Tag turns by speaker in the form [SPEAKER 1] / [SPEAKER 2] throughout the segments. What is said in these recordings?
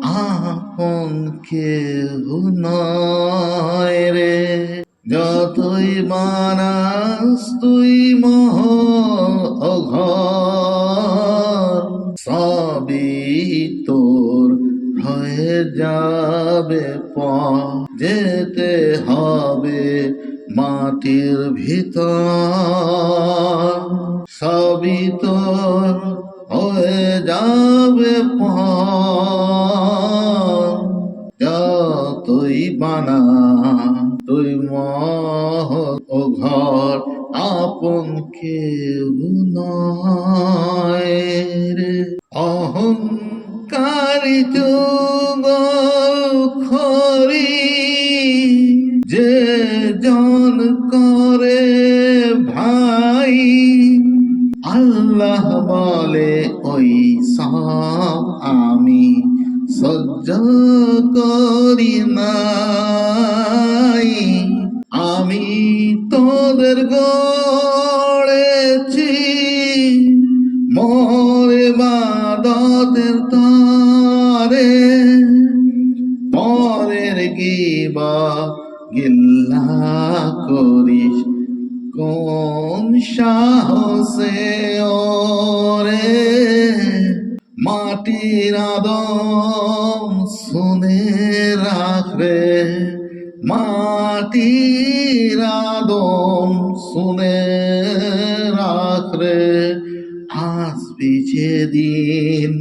[SPEAKER 1] আপন কেহ নয় রে। যতই বানাস তুই ঘর, সবই তোর হয়ে যাবে যেতে হবে মাটির ভিতর। সবই তোর হয়ে যাবে যতই বানা তুই মহল ও ঘর, আপন কেউ নয় রে। অহংকারী যুগল খরি যে জন করে ভাই, আল্লাহ বলে ওই সব আমি সহ্য করি নাই। আমি তোদের গড়েছি মোরে বাদতের তারে, পরের গিল্লা করিস কোন সাহসে ওরে। মাটির আদম শুনে রাখবে, মাটির আদম শুনে রাখবে, আসবি যেদিন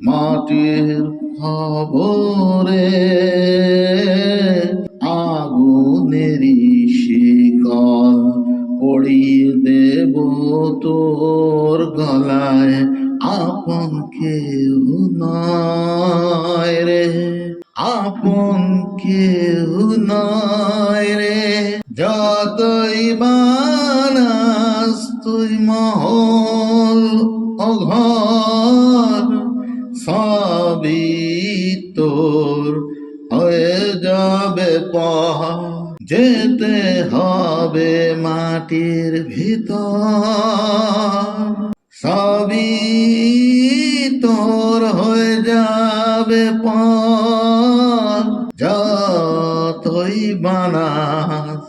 [SPEAKER 1] মাটির খবরে, আগুনেরই শিকল পড়িয়ে দেব তোর গলায়, আপন কেউ নয় রে। আপন কেউ নয় রে। যতই বানাস তুই মহল ও ঘর, সবই তোর হয়ে যাবে যেতে হবে মাটির ভিতর। সবই তোর হয়ে যাবে যতই বানাস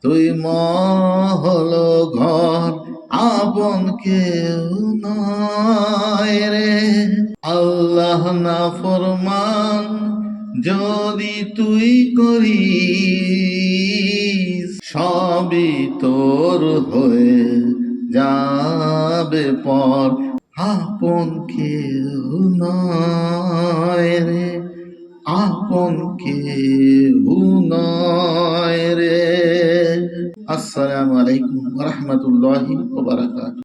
[SPEAKER 1] তুই মহল ঘর, আপন কেউ নয় রে। আল্লাহ না ফরমান যদি তুই করিস, সবই তোর হয়ে যাবে আপন কেউ নয় রে। আপন কেউ নয় রে। আসসালামু আলাইকুম ওয়া রাহমাতুল্লাহি ওয়া বারাকাতুহু।